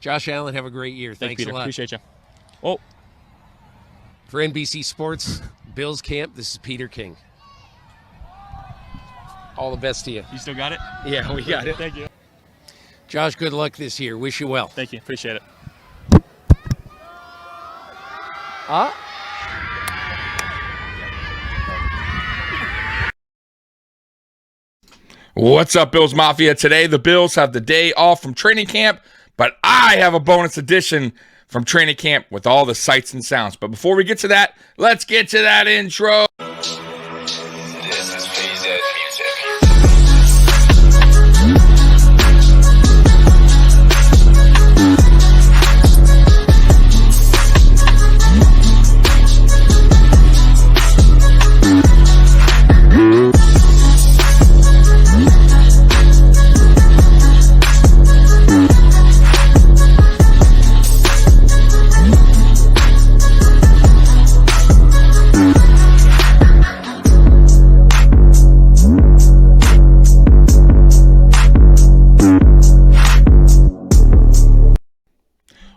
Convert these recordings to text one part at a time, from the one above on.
Josh Allen, have a great year. Thanks Peter. a lot. Appreciate you. Oh. For NBC Sports, Bills Camp, this is Peter King. All the best to you. You still got it? Yeah, we got it. Thank you. Josh, good luck this year. Wish you well. Thank you. Appreciate it. What's up, Bills Mafia? Today, the Bills have the day off from training camp, but I have a bonus edition from training camp with all the sights and sounds. But before we get to that, let's get to that intro.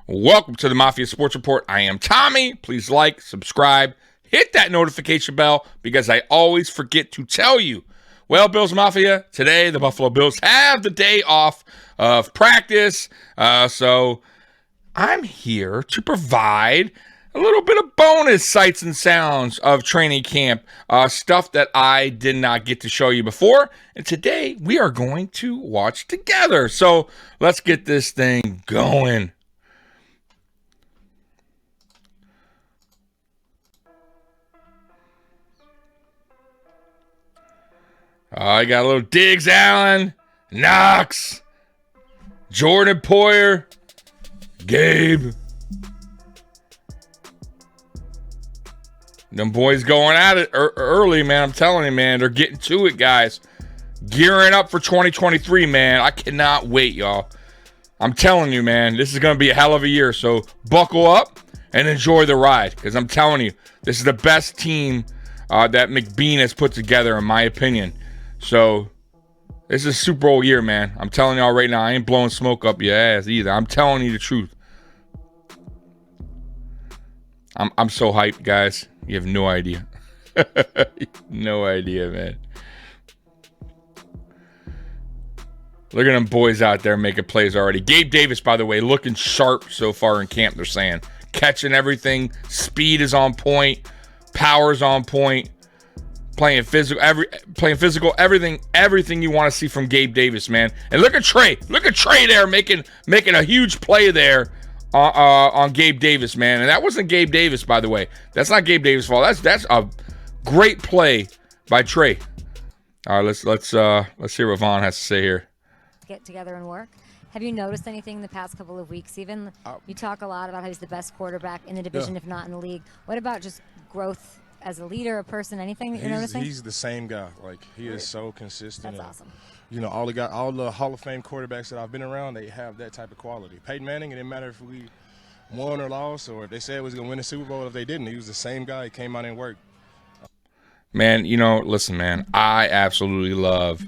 Welcome to the Mafia Sports Report. I am Tommy. Please like, subscribe, hit that notification bell because I always forget to tell you. Well, Bills Mafia, today the Buffalo Bills have the day off of practice. So I'm here to provide a little bit of bonus sights and sounds of training camp, stuff that I did not get to show you before. And today we are going to watch together. So let's get this thing going. I got a little Diggs Allen, Knox, Jordan Poyer, Gabe. Them boys going at it early, man. I'm telling you, man. They're getting to it, guys. Gearing up for 2023, man. I cannot wait, y'all. I'm telling you, man. This is going to be a hell of a year. So buckle up and enjoy the ride. Because I'm telling you, this is the best team that McBean has put together, in my opinion. So, this is a Super Bowl year, man. I'm telling y'all right now, I ain't blowing smoke up your ass either. I'm telling you the truth. I'm so hyped, guys. You have no idea. No idea, man. Look at them boys out there making plays already. Gabe Davis, by the way, looking sharp so far in camp, they're saying. Catching everything. Speed is on point. Power's on point. Playing physical, everything you want to see from Gabe Davis, man. And look at Trey. Look at Trey there making a huge play there on Gabe Davis, man. And that wasn't Gabe Davis, by the way. That's not Gabe Davis' fault. That's a great play by Trey. All right, let's hear what Vaughn has to say here. Get together and work. Have you noticed anything in the past couple of weeks? Even you talk a lot about how he's the best quarterback in the division, if not in the league. What about just growth? As a leader, a person, anything that you're noticing? He's the same guy. Like, he is so consistent. That's awesome. You know, all the Hall of Fame quarterbacks that I've been around, they have that type of quality. Peyton Manning, it didn't matter if we won or lost, or if they said we was going to win the Super Bowl. If they didn't, he was the same guy. He came out and worked. Man, you know, listen, man, I absolutely love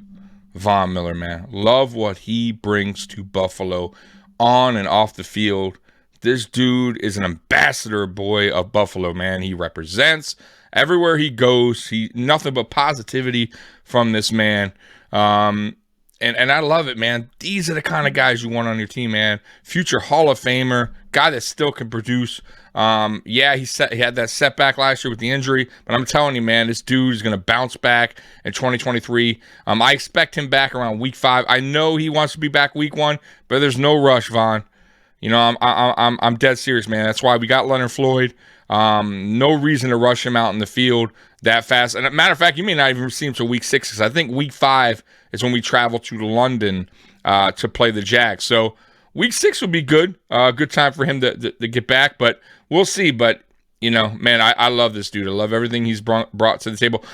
Von Miller, man. Love what he brings to Buffalo on and off the field. This dude is an ambassador boy of Buffalo, man. He represents everywhere he goes. He nothing but positivity from this man. And I love it, man. These are the kind of guys you want on your team, man. Future Hall of Famer, guy that still can produce. Yeah, he had that setback last year with the injury, but I'm telling you, man, this dude is going to bounce back in 2023. I expect him back around week 5. I know he wants to be back week 1, but there's no rush, Vaughn. You know, I'm dead serious, man. That's why we got Leonard Floyd. No reason to rush him out in the field that fast. And a matter of fact, you may not even see him till week 6, because I think week 5 is when we travel to London to play the Jags. So week 6 would be good. Good time for him to get back, but we'll see. But, you know, man, I love this dude. I love everything he's brought to the table.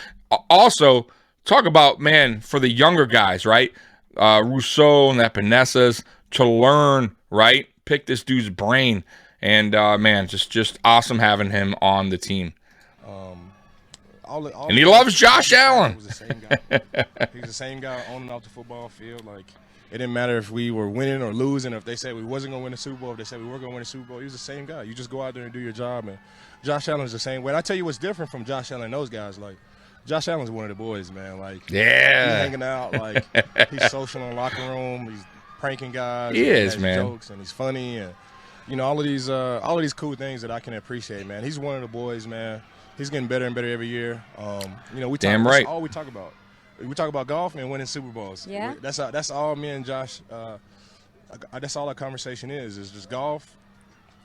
Also, talk about, man, for the younger guys, right? Rousseau and Epinezas to learn, right? Pick this dude's brain. And, man, just awesome having him on the team. He loves Josh Allen. He's the same guy on and off the football field. Like, It didn't matter if we were winning or losing, or if they said we wasn't going to win the Super Bowl, if they said we were going to win the Super Bowl. He was the same guy. You just go out there and do your job. And Josh Allen's the same way. And I tell you what's different from Josh Allen and those guys. Like, Josh Allen's one of the boys, man. Like, he's hanging out. Like, he's social in the locker room. He's pranking guys. He is, has man. Jokes, and he's funny. And, you know, all of these cool things that I can appreciate, man. He's one of the boys, man. He's getting better and better every year. You know, that's all we talk about. We talk about golf and winning Super Bowls. Yeah. That's all me and Josh. That's all our conversation is just golf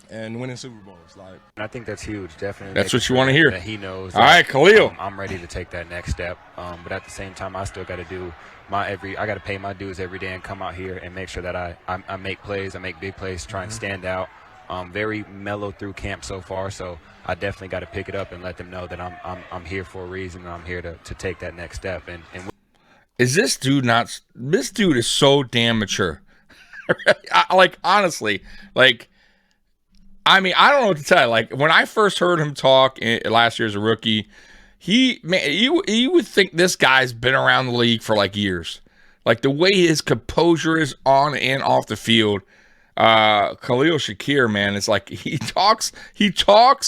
and winning Super Bowls. Like, I think that's huge. Definitely. That's what you want to hear. That he knows. All right, Khalil. I'm ready to take that next step. But at the same time, I still got to do I got to pay my dues every day and come out here and make sure that I make plays. I make big plays, try and stand out. Very mellow through camp so far, so I definitely got to pick it up and let them know that I'm here for a reason, and I'm here to take that next step. And is this dude not? This dude is so damn mature. Like, honestly, like, I mean, I don't know what to tell you. Like, when I first heard him talk last year as a rookie, you would think this guy's been around the league for like years. Like, the way his composure is on and off the field. Khalil Shakir, man, it's like he talks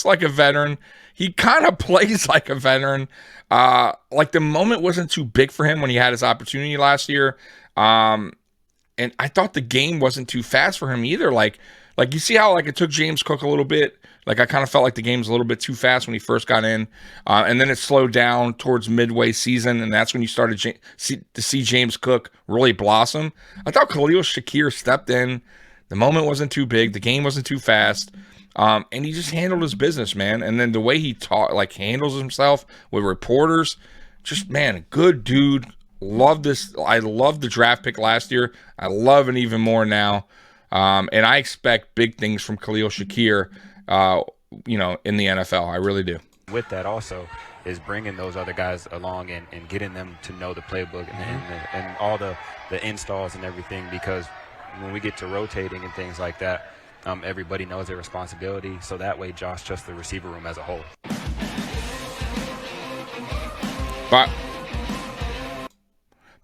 like a veteran. He kind of plays like a veteran. Like, the moment wasn't too big for him when he had his opportunity last year. And I thought the game wasn't too fast for him either. Like you see how like it took James Cook a little bit. Like, I kind of felt like the game was a little bit too fast when he first got in, and then it slowed down towards midway season, and that's when you started to see James Cook really blossom. I thought Khalil Shakir stepped in. The moment wasn't too big. The game wasn't too fast. And he just handled his business, man. And then the way he handles himself with reporters, just, man, good dude. Love this. I love the draft pick last year. I love it even more now. And I expect big things from Khalil Shakir, in the NFL. I really do. with that also is bringing those other guys along and getting them to know the playbook and all the installs and everything, because when we get to rotating and things like that, everybody knows their responsibility. So that way Josh trusts the receiver room as a whole.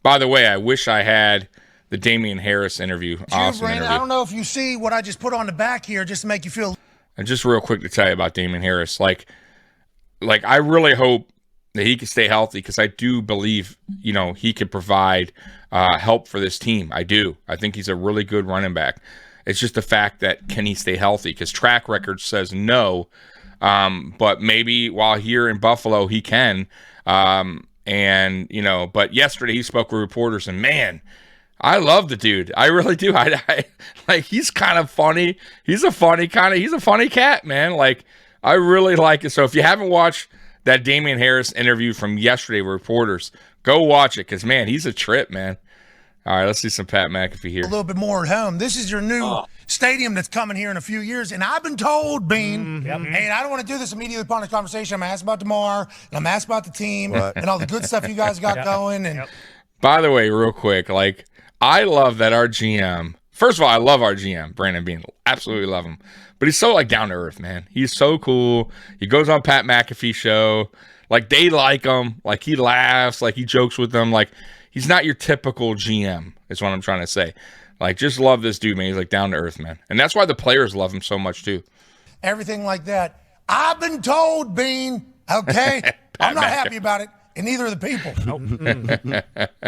By the way, I wish I had the Damian Harris interview. Awesome interview. I don't know if you see what I just put on the back here just to make you feel. And just real quick to tell you about Damian Harris, like I really hope that he can stay healthy, because I do believe, he could provide help for this team. I do. I think he's a really good running back. It's just the fact that, can he stay healthy? Because track record says no. But maybe while here in Buffalo, he can. But yesterday he spoke with reporters, and man, I love the dude. I really do. I like, he's kind of funny. He's a funny cat, man. Like, I really like it. So if you haven't watched that Damian Harris interview from yesterday with reporters, go watch it, because, man, he's a trip, man. All right, let's see some Pat McAfee here. A little bit more at home. This is your new stadium that's coming here in a few years, and I've been told, Bean, and I don't want to do this immediately upon the conversation. I'm asked about tomorrow, and I'm asked about the team and all the good stuff you guys got going. And by the way, real quick, like, I love that our GM. First of all, I love our GM, Brandon Bean. Absolutely love him. But he's so, like, down to earth, man. He's so cool. He goes on Pat McAfee show. Like, they like him. Like, he laughs. Like, he jokes with them. Like, he's not your typical GM, is what I'm trying to say. Like, just love this dude, man. He's, like, down to earth, man. And that's why the players love him so much, too. everything like that. I've been told, Bean, okay? I'm not happy about it, and neither are the people.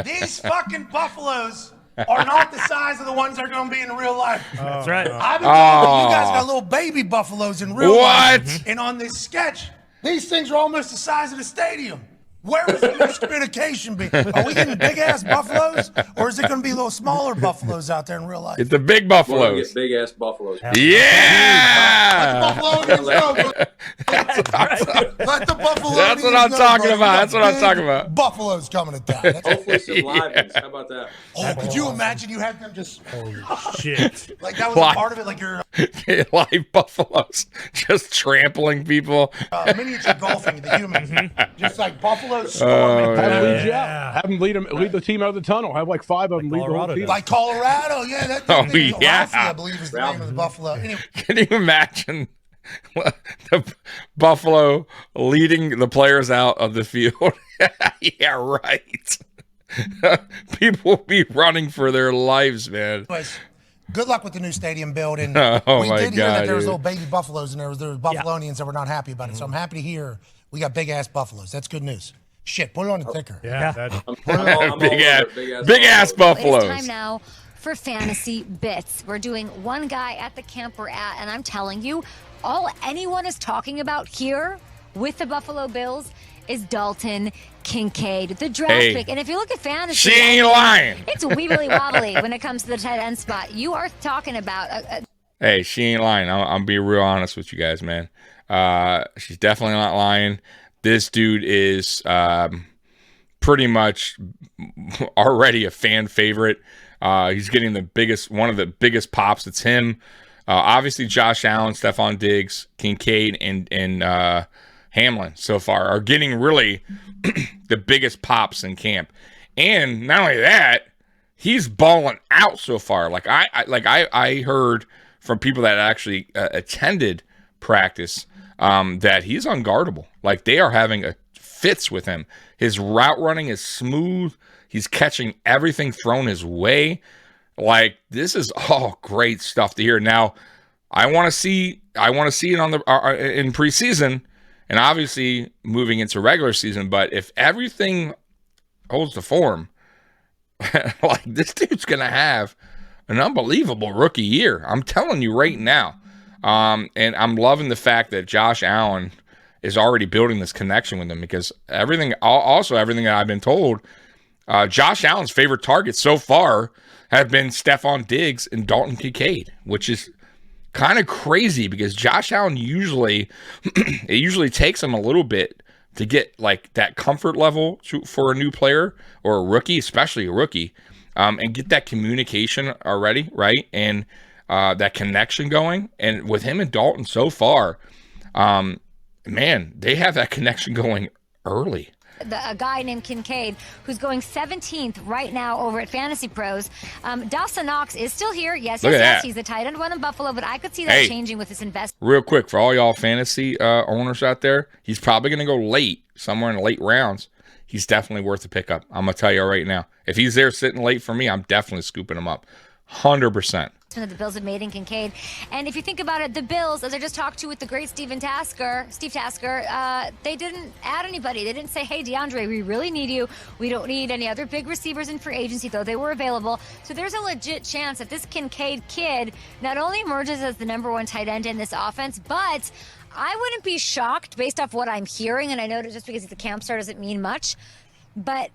These fucking Buffaloes are not the size of the ones that are going to be in real life. That's right. I've been told you guys got little baby buffaloes in real life. And on this sketch, these things are almost the size of the stadium. Where is the miscommunication be? Are we getting big-ass buffaloes, or is it going to be little smaller buffaloes out there in real life? It's the big buffaloes. Get big-ass buffaloes. Yeah! Let the buffalo. That's what I'm talking about. That's what I'm talking about. Buffaloes coming to town. Hopefully some live ones. How about that? Oh, could you imagine you had them just Shit. like that was a part of it, like you're Live buffaloes just trampling people. miniature golfing, the humans, just like buffaloes storming. Yeah. Have them lead the team out of the tunnel. Have like 5 of them lead the whole Colorado team. Like Colorado, yeah. That Oh, thing, yeah. Ralphie, I believe is the name of the buffalo. Anyway, Can you imagine the Buffalo leading the players out of the field? Yeah, right. People be running for their lives, man. Good luck with the new stadium building. Oh we my did hear God, that there was dude. little baby buffaloes and there was Buffalonians that were not happy about it. So I'm happy to hear we got big ass buffaloes. That's good news. Shit, put it on the ticker. Big ass buffaloes. It's time now for fantasy bits. We're doing one guy at the camp we're at, and I'm telling you, all anyone is talking about here with the Buffalo Bills is Dalton Kincaid, the draft pick. And if you look at fantasy, she ain't lying. It's wibbly wobbly when it comes to the tight end spot. You are talking about Hey, she ain't lying. I'm being real honest with you guys, man. She's definitely not lying. This dude is pretty much already a fan favorite. He's getting one of the biggest pops. It's him. Obviously, Josh Allen, Stephon Diggs, Kincaid, and Hamlin so far are getting really the biggest pops in camp. And not only that, he's balling out so far. I heard from people that actually attended practice that he's unguardable. Like, they are having fits with him. His route running is smooth. He's catching everything thrown his way. Like, this is all great stuff to hear. Now, I want to see it on in preseason, and obviously moving into regular season. But if everything holds the form, like, this dude's gonna have an unbelievable rookie year. I'm telling you right now. And I'm loving the fact that Josh Allen is already building this connection with him, because everything that I've been told, Josh Allen's favorite targets so far have been Stephon Diggs and Dalton Kincaid, which is kind of crazy because Josh Allen usually takes him a little bit to get like that comfort level for a new player or a rookie, especially a rookie, and get that communication already, right? And that connection going. And with him and Dalton so far, man, they have that connection going early. a guy named Kincaid, who's going 17th right now over at Fantasy Pros. Dawson Knox is still here. Yes, he's the tight end one in Buffalo, but I could see that changing with this investment. Real quick, for all y'all fantasy owners out there, he's probably going to go late, somewhere in the late rounds. He's definitely worth a pickup. I'm going to tell you right now. If he's there sitting late for me, I'm definitely scooping him up. 100%. That the Bills have made in Kincaid. And if you think about it, the Bills, as I just talked to with the great Steve Tasker, they didn't add anybody. They didn't say, hey, DeAndre, we really need you. We don't need any other big receivers in free agency, though they were available. So there's a legit chance that this Kincaid kid not only emerges as the #1 tight end in this offense, but I wouldn't be shocked based off what I'm hearing, and I know that just because he's a camp star doesn't mean much, but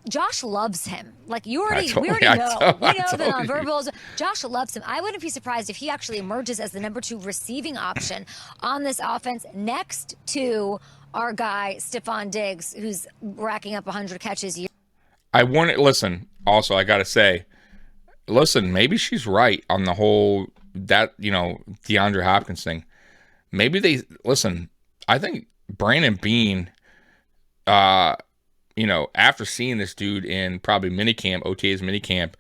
Josh loves him. Like we already know. We know the nonverbals. Josh loves him. I wouldn't be surprised if he actually emerges as the #2 receiving option on this offense next to our guy, Stephon Diggs, who's racking up 100 catches a year. Also, I got to say, maybe she's right on the whole, DeAndre Hopkins thing. Maybe I think Brandon Beane, after seeing this dude in probably OTA's minicamp,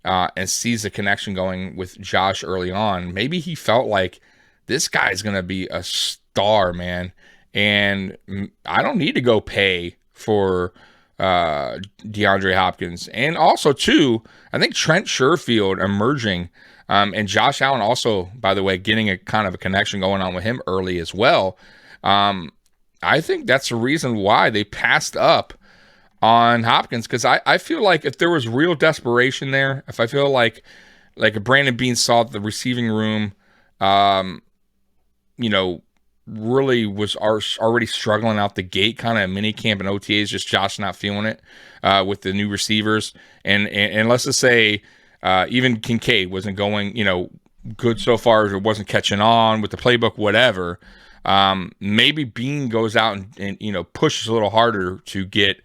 and sees the connection going with Josh early on, maybe he felt like this guy's going to be a star, man. And I don't need to go pay for DeAndre Hopkins. And also, too, I think Trent Sherfield emerging, and Josh Allen also, by the way, getting a kind of a connection going on with him early as well. I think that's the reason why they passed up on Hopkins, because I feel like if there was real desperation there, if I feel like if Brandon Beane saw the receiving room, really was already struggling out the gate, kind of mini camp and OTAs, just Josh not feeling it with the new receivers, and let's just say even Kincaid wasn't going good so far, or wasn't catching on with the playbook, whatever. Maybe Beane goes out and pushes a little harder to get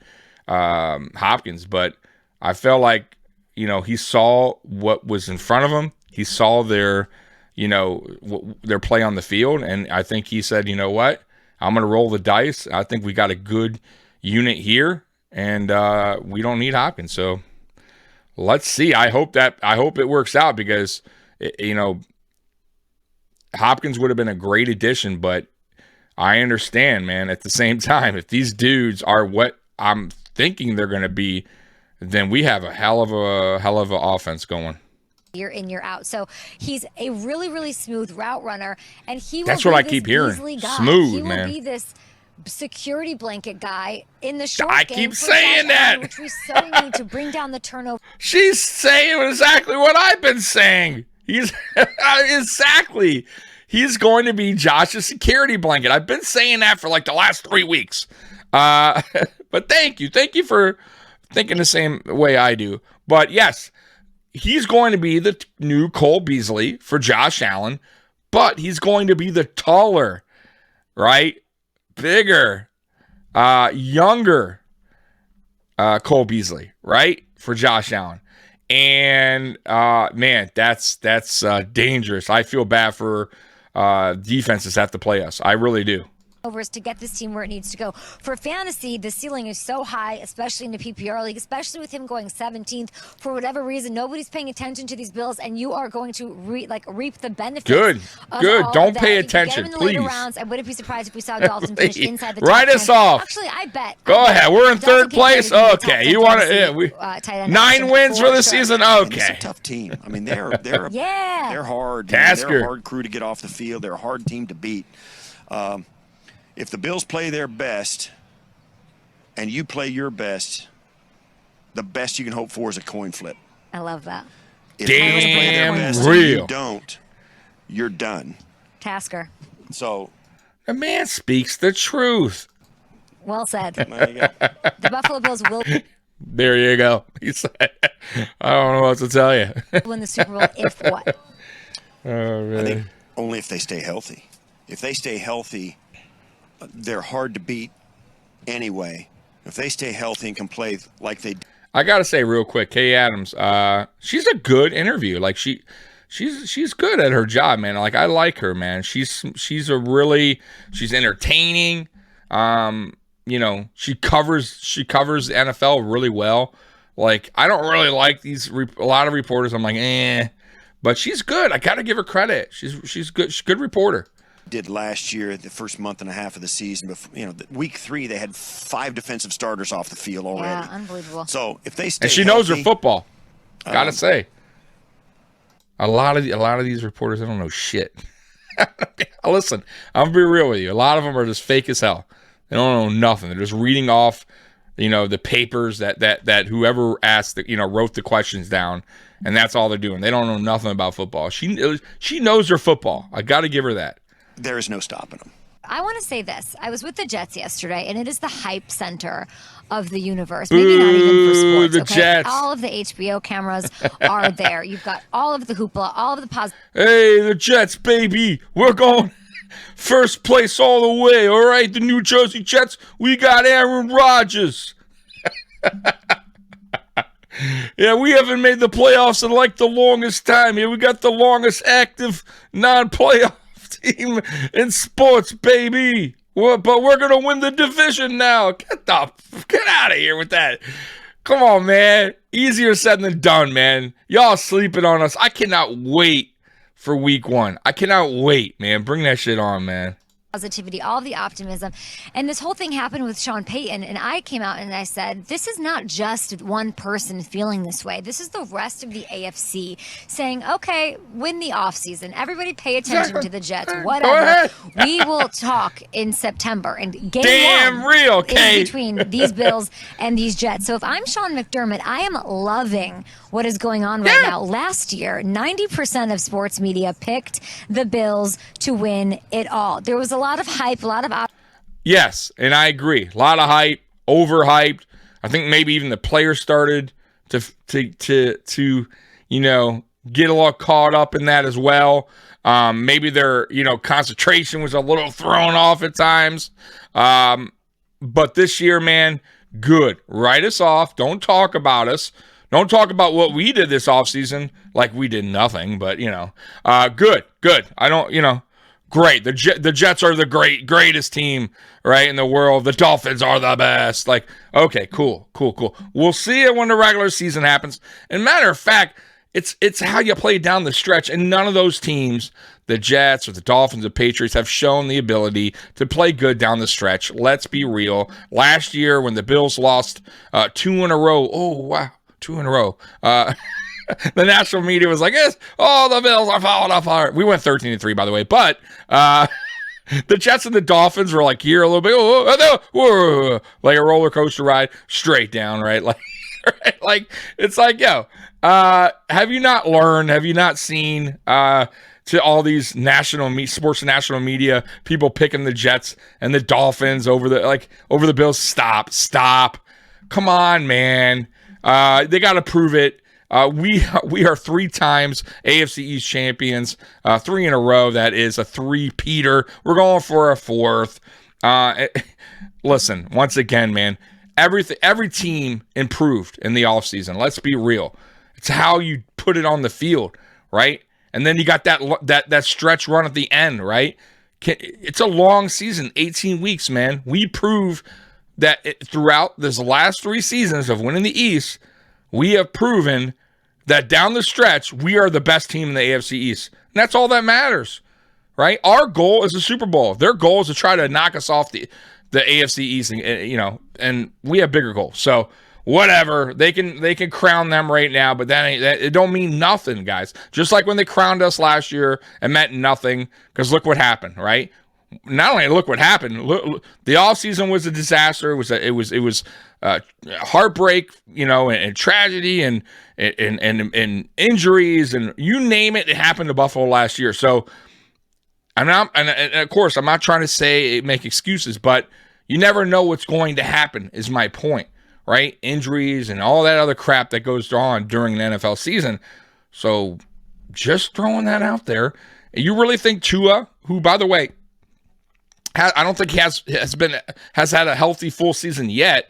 Hopkins, but I felt like he saw what was in front of him. He saw their play on the field, and I think he said, you know what, I'm going to roll the dice. I think we got a good unit here, and we don't need Hopkins. So let's see. I hope it works out, because Hopkins would have been a great addition, but I understand, man, at the same time, if these dudes are what I'm thinking they're going to be, then we have a hell of a offense going. Year in, year out. So he's a really, really smooth route runner, and he will That's be what I this keep hearing. Beasley guy. Smooth, he man. will be this security blanket guy in the short I game keep for saying Josh that. Allen, which we so need to bring down the turnover. She's saying exactly what I've been saying. He's exactly. He's going to be Josh's security blanket. I've been saying that for like the last 3 weeks. But thank you. Thank you for thinking the same way I do. But yes, he's going to be the new Cole Beasley for Josh Allen, but he's going to be the taller, right? Bigger, younger Cole Beasley, right? For Josh Allen. And man, that's dangerous. I feel bad for defenses that have to play us. I really do. To get this team where it needs to go. For fantasy, the ceiling is so high, especially in the PPR league, especially with him going 17th. For whatever reason, nobody's paying attention to these Bills, and you are going to reap the benefits. Good. Don't pay If you attention, get him in the later please. rounds, I wouldn't be surprised if we saw Dolphins finish inside the top Write us 10. off. Actually, I bet. Go ahead. We're in third place. Okay, Okay. You want to? 9 wins for the season. And it's Okay. a tough team. I mean, they're yeah. they're hard. Tasker. They're a hard crew to get off the field. They're a hard team to beat. If the Bills play their best and you play your best, the best you can hope for is a coin flip. I love that. If the Bills play their Damn best and real. you don't, you're done. Tasker. So The man speaks the truth. Well said. there you go. The Buffalo Bills will There you go. He said, I don't know what to tell you. win the Super Bowl if what? Oh, I think man. only if they stay healthy. If they stay healthy, they're hard to beat anyway. If they stay healthy and can play like they do. I gotta say real quick, Kay Adams, she's a good interview. Like she's good at her job, man. Like I like her, man. She's entertaining. You know, she covers the NFL really well. Like I don't really like a lot of reporters. I'm like, but she's good. I gotta give her credit. She's good. She's a good reporter. Did last year, the first month and a half of the season. Before, week 3, they had 5 defensive starters off the field already. Yeah, unbelievable. So if they stay And she healthy, knows her football. Gotta say, a lot of these reporters, they don't know shit. Listen, I'm gonna be real with you. A lot of them are just fake as hell. They don't know nothing. They're just reading off, the papers that whoever asked, wrote the questions down, and that's all they're doing. They don't know nothing about football. She knows her football. I got to give her that. there is no stopping them. I want to say this. I was with the Jets yesterday, and it is the hype center of the universe. Maybe not even for sports. The Okay? Jets. All of the HBO cameras are there. You've got all of the hoopla, all of the positive. Hey, the Jets, baby. We're going first place all the way. All right, the New Jersey Jets. We got Aaron Rodgers. Yeah, we haven't made the playoffs in like the longest time. Yeah, we got the longest active non-playoff team in sports, baby. But we're going to win the division now. Get out of here with that. Come on, man. Easier said than done, man. Y'all sleeping on us. I cannot wait for week 1. I cannot wait, man. Bring that shit on, man. Positivity, all of the optimism. And this whole thing happened with Sean Payton, and I came out and I said, this is not just one person feeling this way. This is the rest of the AFC saying, okay, win the offseason. Everybody pay attention to the Jets. Whatever. We will talk in September. And game Damn one real, is Kate. between these Bills and these Jets. So if I'm Sean McDermott, I am loving what is going on right now. Last year, 90% of sports media picked the Bills to win it all. There was a lot of hype, a lot of Yes, and I agree. A lot of hype, overhyped. I think maybe even the players started to get a little caught up in that as well. Maybe their concentration was a little thrown off at times. But this year, man, good. Write us off. Don't talk about us. Don't talk about what we did this offseason like we did nothing. But good. I don't. Great. The Jets are the greatest team, right, in the world. The Dolphins are the best. Like, okay, cool. We'll see it when the regular season happens. And matter of fact, It's how you play down the stretch, and none of those teams, the Jets or the Dolphins or Patriots, have shown the ability to play good down the stretch. Let's be real. Last year when the Bills lost 2 in a row, oh wow, 2 in a row. The national media was like, yes, oh, the Bills are falling apart. We went 13-3, by the way, but the Jets and the Dolphins were like here a little bit, like a roller coaster ride, straight down, right? Like, right? Like it's like, yo, have you not learned? Have you not seen? To all these sports national media, people picking the Jets and the Dolphins over the Bills. Stop. Come on, man. They got to prove it. We are 3 times AFC East champions, 3 in a row. That is a 3-peater. We're going for a 4th. Listen, once again, man, every team improved in the offseason. Let's be real. It's how you put it on the field, right? And then you got that stretch run at the end, right? It's a long season, 18 weeks, man. We prove that throughout this last 3 seasons of winning the East, we have proven that down the stretch, we are the best team in the AFC East. And that's all that matters, right? Our goal is the Super Bowl. Their goal is to try to knock us off the AFC East, and we have bigger goals. So whatever, they can crown them right now, but that it don't mean nothing, guys. Just like when they crowned us last year, it meant nothing because look what happened, right? Not only look what happened, the offseason was a disaster. It was heartbreak, and tragedy and injuries and you name it. It happened to Buffalo last year. So and of course, I'm not trying to make excuses, but you never know what's going to happen. Is my point. Right? Injuries and all that other crap that goes on during the NFL season. So just throwing that out there. You really think Tua, who, by the way, I don't think he has had a healthy full season yet.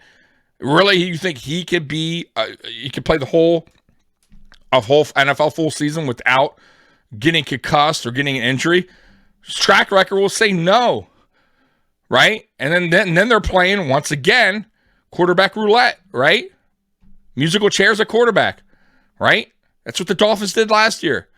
Really, you think he could be, he could play a whole NFL full season without getting concussed or getting an injury? His track record will say no. Right? And then they're playing once again quarterback roulette, right? Musical chairs at quarterback, right? That's what the Dolphins did last year.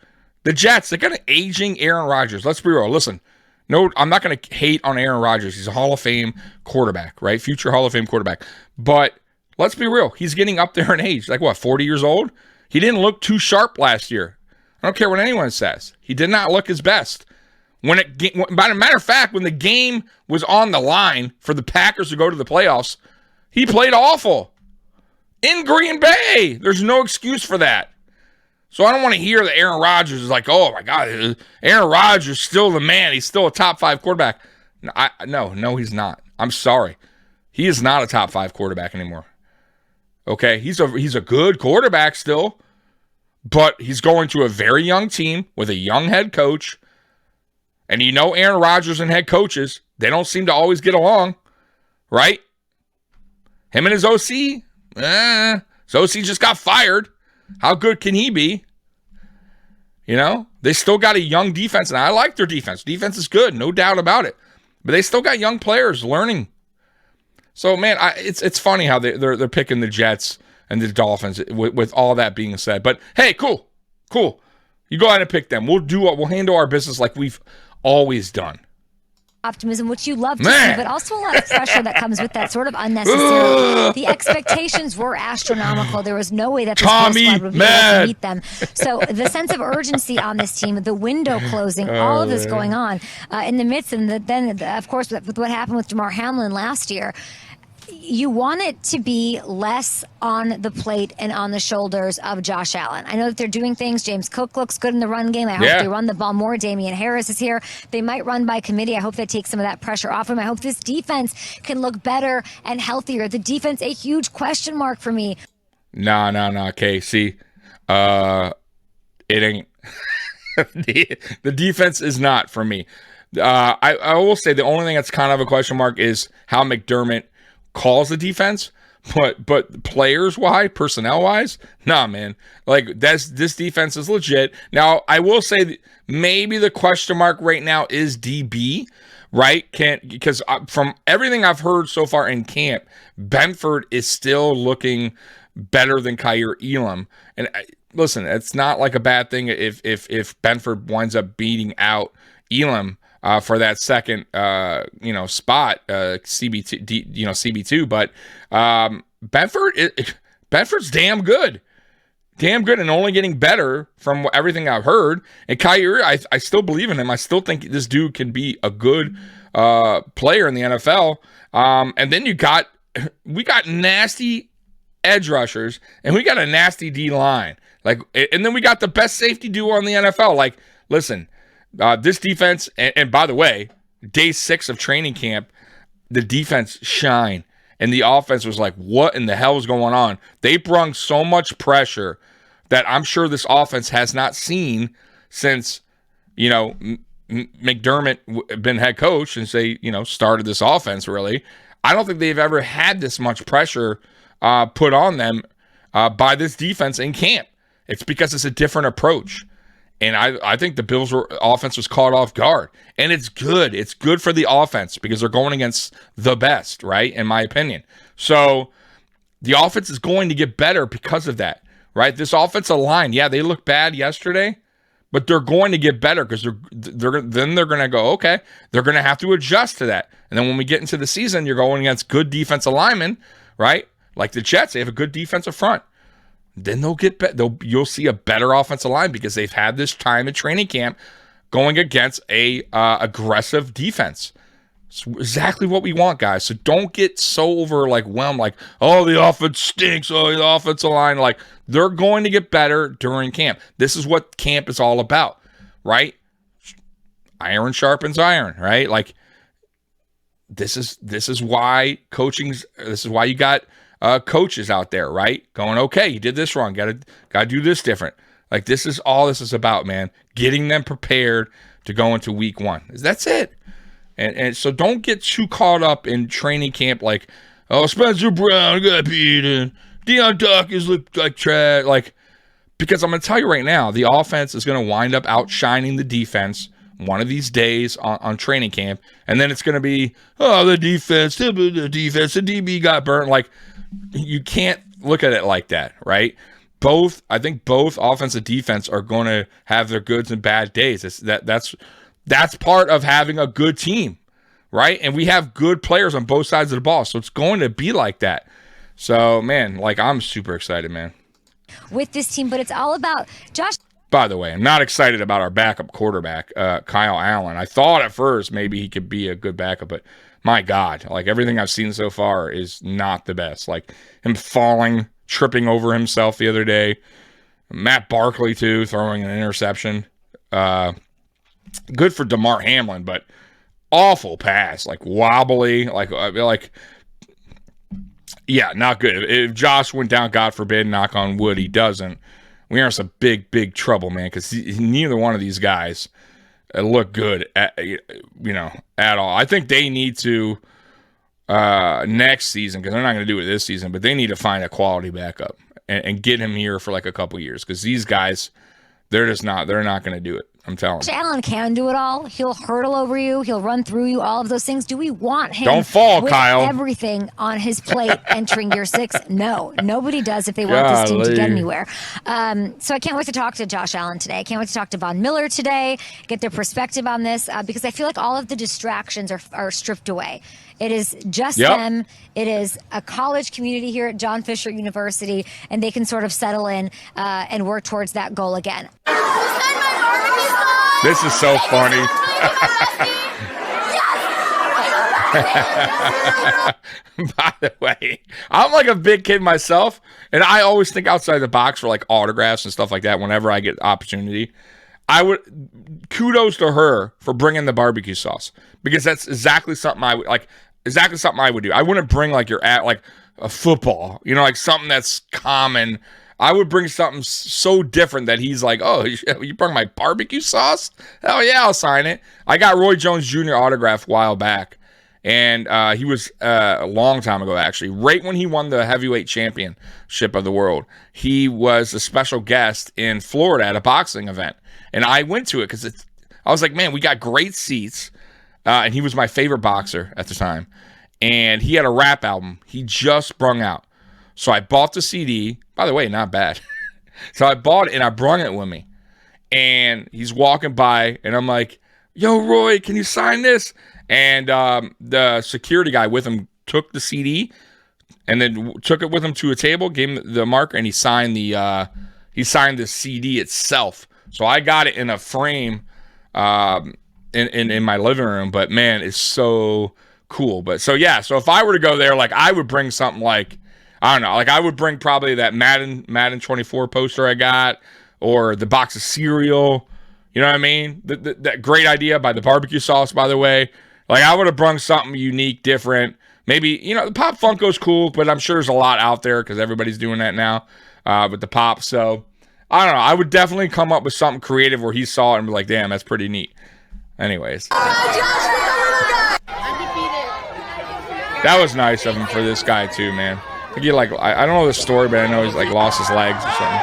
The Jets, they got an aging Aaron Rodgers. Let's be real. Listen, no, I'm not going to hate on Aaron Rodgers. He's a Hall of Fame quarterback, right? Future Hall of Fame quarterback. But let's be real. He's getting up there in age. Like what, 40 years old? He didn't look too sharp last year. I don't care what anyone says. He did not look his best. By a matter of fact, when the game was on the line for the Packers to go to the playoffs, he played awful in Green Bay. There's no excuse for that. So I don't want to hear that Aaron Rodgers is like, oh my God, Aaron Rodgers is still the man. He's still a top 5 quarterback. No, he's not. I'm sorry. He is not a top 5 quarterback anymore. Okay, he's a good quarterback still, but he's going to a very young team with a young head coach. And Aaron Rodgers and head coaches, they don't seem to always get along, right? Him and his OC, his OC just got fired. How good can he be? They still got a young defense, and I like their defense. Defense is good, no doubt about it. But they still got young players learning. So, man, it's funny how they're picking the Jets and the Dolphins with all that being said. But, hey, cool. You go ahead and pick them. We'll handle our business like we've always done. Optimism, which you love to see, but also a lot of pressure that comes with that, sort of unnecessary. The expectations were astronomical. There was no way that this squad would be able to meet them. So the sense of urgency on this team, the window closing, all of this going on in the midst, and then, of course, with what happened with Damar Hamlin last year, you want it to be less on the plate and on the shoulders of Josh Allen. I know that they're doing things. James Cook looks good in the run game. I hope they run the ball more. Damian Harris is here. They might run by committee. I hope that takes some of that pressure off him. I hope this defense can look better and healthier. The defense, a huge question mark for me. No, KC. It ain't. The defense is not for me. I will say the only thing that's kind of a question mark is how McDermott calls the defense, but players wise, personnel wise, nah, man. Like this defense is legit. Now I will say that maybe the question mark right now is DB, right? Because from everything I've heard so far in camp, Benford is still looking better than Kaiir Elam, and listen, it's not like a bad thing if Benford winds up beating out Elam for that second spot, CB2, but Benford's damn good. Damn good, and only getting better from everything I've heard. And Kyrie, I still believe in him. I still think this dude can be a good player in the NFL. And then we got nasty edge rushers, and we got a nasty D line. Like, and then we got the best safety duo in the NFL. Like, listen, this defense, and by the way, day 6 of training camp, the defense shined. And the offense was like, what in the hell is going on? They brung so much pressure that I'm sure this offense has not seen since, McDermott been head coach and started this offense, really. I don't think they've ever had this much pressure put on them by this defense in camp. It's because it's a different approach. And I think the Bills' offense was caught off guard. And it's good. It's good for the offense because they're going against the best, right? In my opinion. So the offense is going to get better because of that, right? This offensive line, yeah, they look bad yesterday, but they're going to get better because they're going to go, okay, they're going to have to adjust to that. And then when we get into the season, you're going against good defensive linemen, right? Like the Jets, they have a good defensive front. Then you'll see a better offensive line because they've had this time in training camp going against a aggressive defense. It's exactly what we want, guys. So don't get so overwhelmed, like, oh, the offense stinks. Oh, the offensive line. Like, they're going to get better during camp. This is what camp is all about, right? Iron sharpens iron, right? Like, this is why you got coaches out there, right? Going, okay, you did this wrong. Got to do this different. Like, this is all this is about, man. Getting them prepared to go into week 1. That's it. And so don't get too caught up in training camp like, oh, Spencer Brown got beaten. Deion Dawkins looked like trash. Like, because I'm going to tell you right now, the offense is going to wind up outshining the defense one of these days on training camp. And then it's going to be, oh, the defense, the DB got burnt. Like, you can't look at it like that, right? I think both offense and defense are going to have their goods and bad days. That's part of having a good team, right? And we have good players on both sides of the ball, so it's going to be like that. So, man, like, I'm super excited, man, with this team. But it's all about Josh. By the way, I'm not excited about our backup quarterback, Kyle Allen. I thought at first maybe he could be a good backup, but my God, like, everything I've seen so far is not the best. Like, him falling, tripping over himself the other day. Matt Barkley, too, throwing an interception. Good for DeMar Hamlin, but awful pass. Like, wobbly. Yeah, not good. If Josh went down, God forbid, knock on wood, he doesn't, we are in some big, big trouble, man, because neither one of these guys look good at all. I think they need to next season, because they're not going to do it this season, but they need to find a quality backup and get him here for like a couple years, because these guys, they're not going to do it. I'm telling you. Allen can do it all. He'll hurdle over you. He'll run through you. All of those things. Do we want him? Don't fall, with Kyle. Everything on his plate entering year 6? No, nobody does if they want this team to get anywhere. So I can't wait to talk to Josh Allen today. I can't wait to talk to Von Miller today, get their perspective on this, because I feel like all of the distractions are stripped away. It is just them. It is a college community here at John Fisher University, and they can sort of settle in and work towards that goal again. This is so funny. By the way, I'm like a big kid myself, and I always think outside the box for like autographs and stuff like that whenever I get the opportunity. Kudos to her for bringing the barbecue sauce, because that's exactly something I would do. I wouldn't bring like like a football, like something that's common. I would bring something so different that he's like, oh, you bring my barbecue sauce? Hell yeah, I'll sign it. I got Roy Jones Jr. autograph a while back, and he was a long time ago, actually, right when he won the heavyweight championship of the world. He was a special guest in Florida at a boxing event, and I went to it because I was like, man, we got great seats, and he was my favorite boxer at the time, and he had a rap album he just brung out. So I bought the CD. By the way, not bad. So I bought it and I brung it with me. And he's walking by and I'm like, yo, Roy, can you sign this? And the security guy with him took the CD and then took it with him to a table, gave him the marker, and he signed the CD itself. So I got it in a frame in my living room. But man, it's so cool. But so yeah, so if I were to go there, like I would bring something like, I don't know, like I would bring probably that Madden 24 poster I got, or the box of cereal. You know what I mean? That great idea by the barbecue sauce, by the way. Like I would have brung something unique, different. Maybe, you know, the Pop Funko's cool, but I'm sure there's a lot out there because everybody's doing that now with the Pop. So I don't know. I would definitely come up with something creative where he saw it and be like, damn, that's pretty neat. Anyways. That was nice of him for this guy too, man. I think he I don't know the story, but I know he's like lost his legs or something.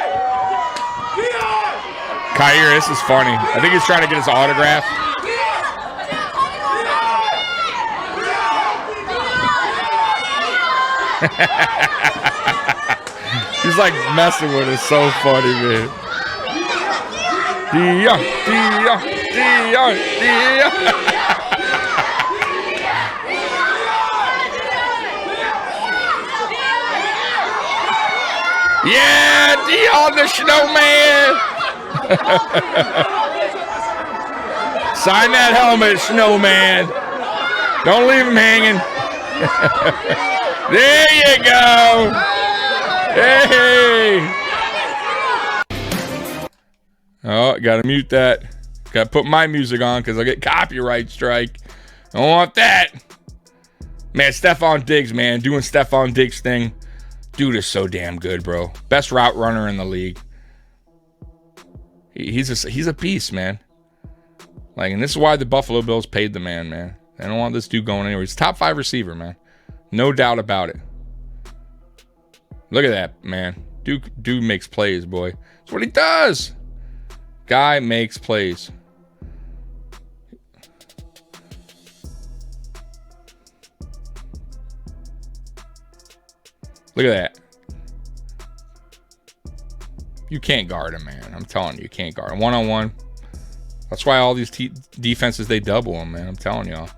Kair, this is funny. I think he's trying to get his autograph. He's like messing with it. So funny, man. Dia. Yeah, Dion the Snowman. Sign that helmet, Snowman. Don't leave him hanging. There you go. Hey. Oh, gotta mute that. Gotta put my music on because I'll get copyright strike. I don't want that. Man, Stephon Diggs, man. Doing Stephon Diggs thing. Dude is so damn good, bro. Best route runner in the league. He's a beast, man. Like, and this is why the Buffalo Bills paid the man. They don't want this dude going anywhere. He's top 5 receiver, man. No doubt about it. Look at that, man. Dude makes plays, boy. That's what he does. Guy makes plays. Look at that. You can't guard him, man. I'm telling you, you can't guard him. One-on-one. That's why all these defenses, they double him, man. I'm telling y'all.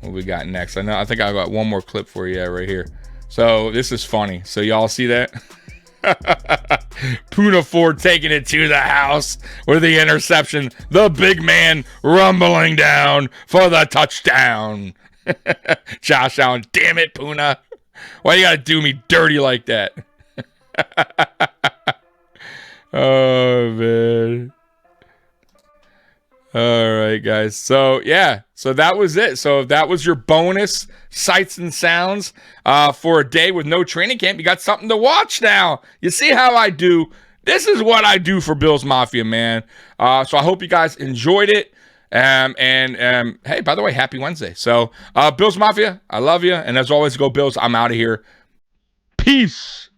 What we got next? I think I got one more clip for you right here. So this is funny. So y'all see that? Puna Ford taking it to the house with the interception. The big man rumbling down for the touchdown. Josh Allen, damn it, Puna. Why you gotta do me dirty like that? Oh, man. All right, guys. So, yeah. So that was it. So that was your bonus sights and sounds for a day with no training camp. You got something to watch now. You see how I do. This is what I do for Bills Mafia, man. So I hope you guys enjoyed it. Hey, by the way, happy Wednesday. So, Bills Mafia, I love you. And as always, go Bills. I'm out of here. Peace.